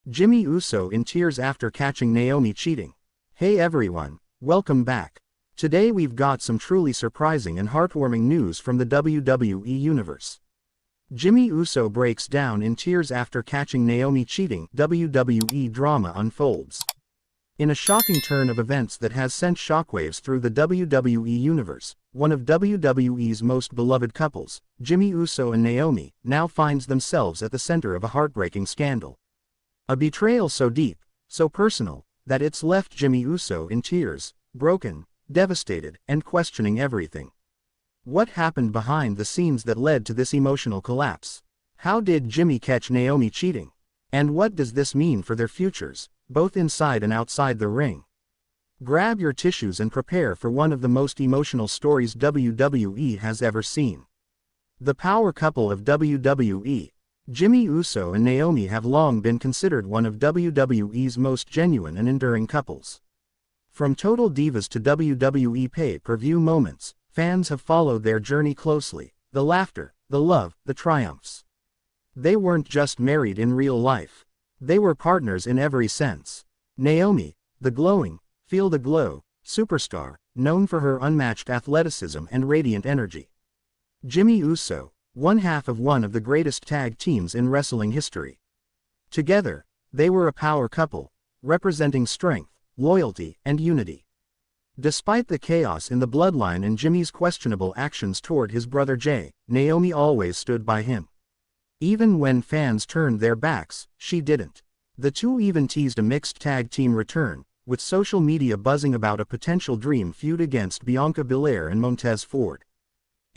Jimmy Uso in tears after catching Naomi cheating. Hey everyone, welcome back. Today we've got some truly surprising and heartwarming news from the WWE Universe. Jimmy Uso breaks down in tears after catching Naomi cheating. WWE drama unfolds. In a shocking turn of events that has sent shockwaves through the WWE Universe, one of WWE's most beloved couples, Jimmy Uso and Naomi, now finds themselves at the center of a heartbreaking scandal. A betrayal so deep, so personal, that it's left Jimmy Uso in tears, broken, devastated, and questioning everything. What happened behind the scenes that led to this emotional collapse? How did Jimmy catch Naomi cheating? And what does this mean for their futures, both inside and outside the ring? Grab your tissues and prepare for one of the most emotional stories WWE has ever seen. The power couple of WWE, Jimmy Uso and Naomi, have long been considered one of WWE's most genuine and enduring couples. From total divas to WWE pay-per-view moments, fans have followed their journey closely, the laughter, the love, the triumphs. They weren't just married in real life. They were partners in every sense. Naomi, the glowing, feel the glow, superstar, known for her unmatched athleticism and radiant energy. Jimmy Uso, one half of one of the greatest tag teams in wrestling history. Together, they were a power couple, representing strength, loyalty, and unity. Despite the chaos in the bloodline and Jimmy's questionable actions toward his brother Jay, Naomi always stood by him. Even when fans turned their backs, she didn't. The two even teased a mixed tag team return, with social media buzzing about a potential dream feud against Bianca Belair and Montez Ford.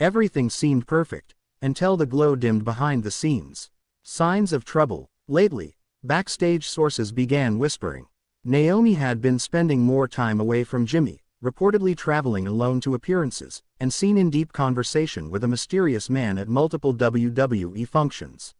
Everything seemed perfect, until the glow dimmed behind the scenes. Signs of trouble. Lately, backstage sources began whispering. Naomi had been spending more time away from Jimmy, reportedly traveling alone to appearances, and seen in deep conversation with a mysterious man at multiple WWE functions.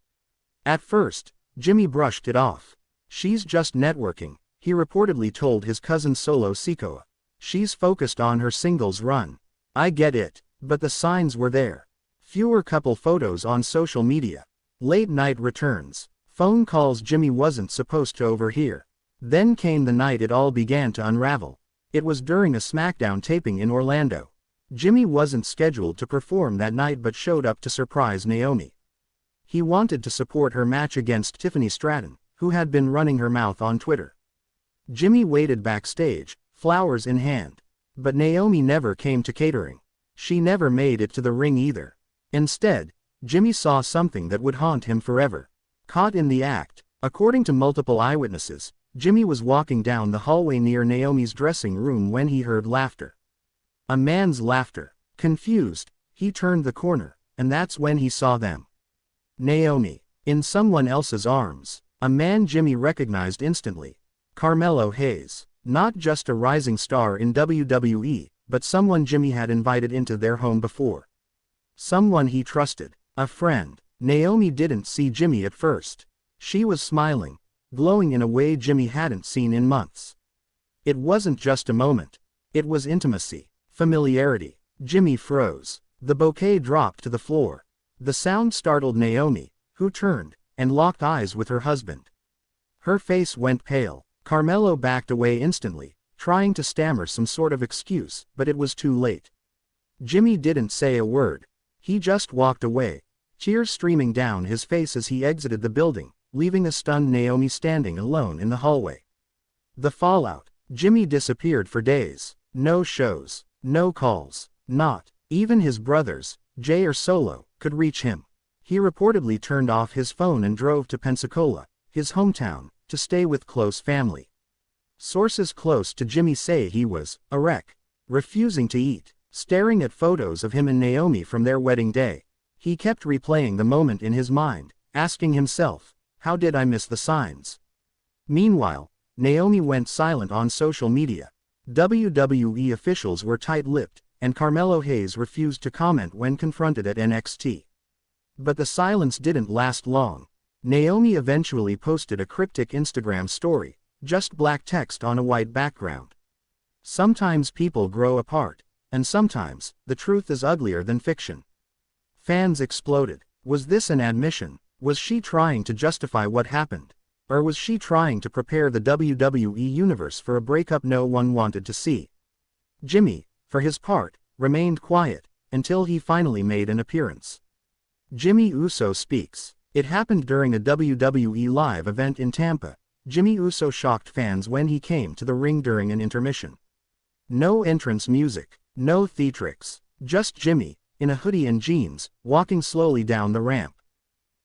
At first, Jimmy brushed it off. She's just networking, he reportedly told his cousin Solo Sikoa. She's focused on her singles run. I get it, but the signs were there. Fewer couple photos on social media. Late night returns. Phone calls Jimmy wasn't supposed to overhear. Then came the night it all began to unravel. It was during a SmackDown taping in Orlando. Jimmy wasn't scheduled to perform that night but showed up to surprise Naomi. He wanted to support her match against Tiffany Stratton, who had been running her mouth on Twitter. Jimmy waited backstage, flowers in hand. But Naomi never came to catering. She never made it to the ring either. Instead, Jimmy saw something that would haunt him forever. Caught in the act, according to multiple eyewitnesses, Jimmy was walking down the hallway near Naomi's dressing room when he heard laughter. A man's laughter. Confused, he turned the corner, and that's when he saw them. Naomi, in someone else's arms. A man Jimmy recognized instantly. Carmelo Hayes. Not just a rising star in WWE, but someone Jimmy had invited into their home before. Someone he trusted. A friend. Naomi didn't see Jimmy at first. She was smiling, glowing in a way Jimmy hadn't seen in months. It wasn't just a moment. It was intimacy, familiarity. Jimmy froze. The bouquet dropped to the floor. The sound startled Naomi, who turned and locked eyes with her husband. Her face went pale. Carmelo backed away instantly, trying to stammer some sort of excuse, but it was too late. Jimmy didn't say a word. He just walked away, tears streaming down his face as he exited the building, leaving a stunned Naomi standing alone in the hallway. The fallout. Jimmy disappeared for days. No shows, no calls, not even his brothers, Jay or Solo, could reach him. He reportedly turned off his phone and drove to Pensacola, his hometown, to stay with close family. Sources close to Jimmy say he was a wreck, refusing to eat, staring at photos of him and Naomi from their wedding day. He kept replaying the moment in his mind, asking himself, how did I miss the signs? Meanwhile, Naomi went silent on social media. WWE officials were tight-lipped, and Carmelo Hayes refused to comment when confronted at NXT. But the silence didn't last long. Naomi eventually posted a cryptic Instagram story, just black text on a white background. Sometimes people grow apart, and sometimes, the truth is uglier than fiction. Fans exploded. Was this an admission? Was she trying to justify what happened? Or was she trying to prepare the WWE Universe for a breakup no one wanted to see? Jimmy, for his part, remained quiet, until he finally made an appearance. Jimmy Uso speaks. It happened during a WWE live event in Tampa. Jimmy Uso shocked fans when he came to the ring during an intermission. No entrance music, no theatrics, just Jimmy, in a hoodie and jeans, walking slowly down the ramp.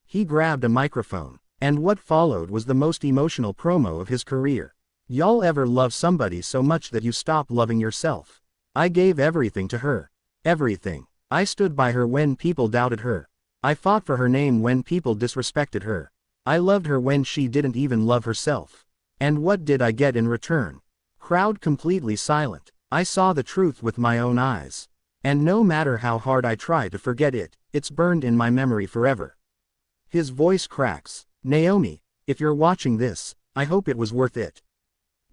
He grabbed a microphone, and what followed was the most emotional promo of his career. Y'all ever love somebody so much that you stop loving yourself? I gave everything to her. Everything. I stood by her when people doubted her. I fought for her name when people disrespected her. I loved her when she didn't even love herself. And what did I get in return? Crowd completely silent. I saw the truth with my own eyes. And no matter how hard I try to forget it, it's burned in my memory forever. His voice cracks. Naomi, if you're watching this, I hope it was worth it.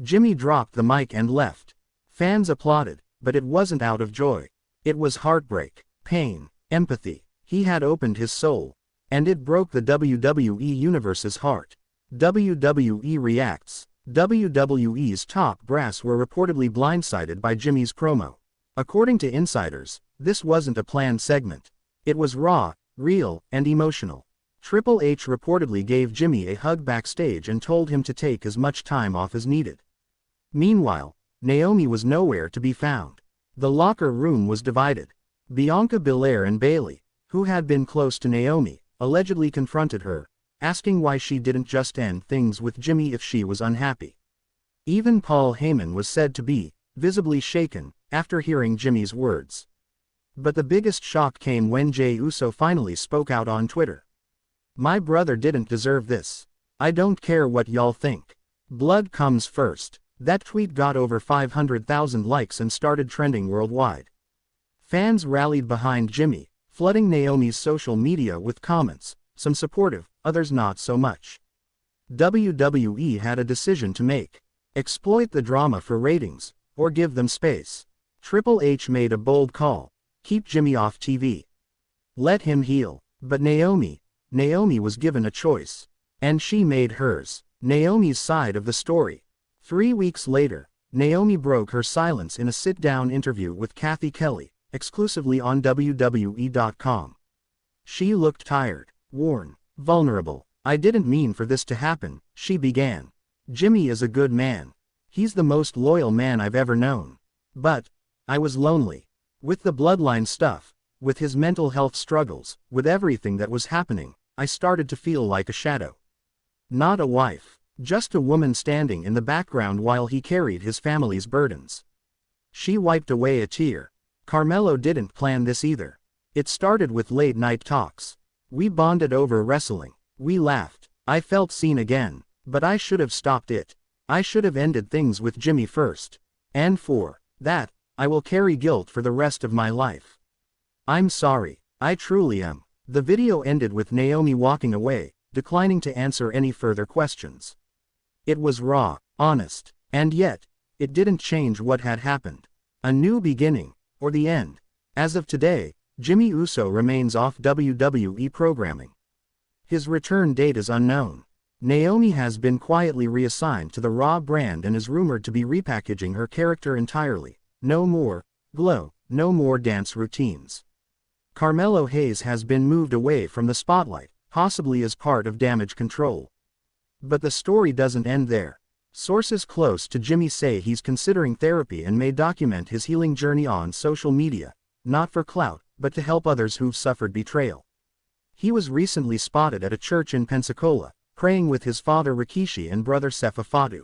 Jimmy dropped the mic and left. Fans applauded, but it wasn't out of joy. It was heartbreak, pain, empathy. He had opened his soul. And it broke the WWE Universe's heart. WWE reacts. WWE's top brass were reportedly blindsided by Jimmy's promo. According to insiders, this wasn't a planned segment. It was raw, real, and emotional. Triple H reportedly gave Jimmy a hug backstage and told him to take as much time off as needed. Meanwhile, Naomi was nowhere to be found. The locker room was divided. Bianca Belair and Bayley, who had been close to Naomi, allegedly confronted her, asking why she didn't just end things with Jimmy if she was unhappy. Even Paul Heyman was said to be visibly shaken after hearing Jimmy's words. But the biggest shock came when Jey Uso finally spoke out on Twitter. My brother didn't deserve this. I don't care what y'all think. Blood comes first. That tweet got over 500,000 likes and started trending worldwide. Fans rallied behind Jimmy, flooding Naomi's social media with comments, some supportive, others not so much. WWE had a decision to make. Exploit the drama for ratings, or give them space. Triple H made a bold call. Keep Jimmy off TV. Let him heal. But Naomi was given a choice. And she made hers. Naomi's side of the story. 3 weeks later, Naomi broke her silence in a sit-down interview with Kathy Kelly, exclusively on WWE.com. She looked tired, worn, vulnerable. I didn't mean for this to happen, she began. Jimmy is a good man. He's the most loyal man I've ever known. But I was lonely. With the bloodline stuff, with his mental health struggles, with everything that was happening, I started to feel like a shadow. Not a wife, just a woman standing in the background while he carried his family's burdens. She wiped away a tear. Carmelo didn't plan this either. It started with late-night talks. We bonded over wrestling. We laughed. I felt seen again. But I should have stopped it. I should have ended things with Jimmy first. And for that, I will carry guilt for the rest of my life. I'm sorry. I truly am. The video ended with Naomi walking away, declining to answer any further questions. It was raw, honest, and yet, it didn't change what had happened. A new beginning, or the end. As of today, Jimmy Uso remains off WWE programming. His return date is unknown. Naomi has been quietly reassigned to the Raw brand and is rumored to be repackaging her character entirely. No more glow, no more dance routines. Carmelo Hayes has been moved away from the spotlight, possibly as part of Damage Control. But the story doesn't end there. Sources close to Jimmy say he's considering therapy and may document his healing journey on social media, not for clout, but to help others who've suffered betrayal. He was recently spotted at a church in Pensacola, praying with his father Rikishi and brother Sefa Fadu.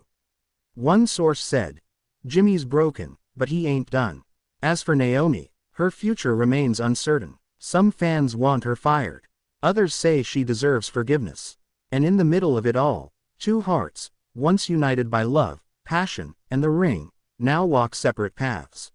One source said, Jimmy's broken, but he ain't done. As for Naomi, her future remains uncertain. Some fans want her fired. Others say she deserves forgiveness. And in the middle of it all, two hearts, once united by love, passion, and the ring, now walk separate paths.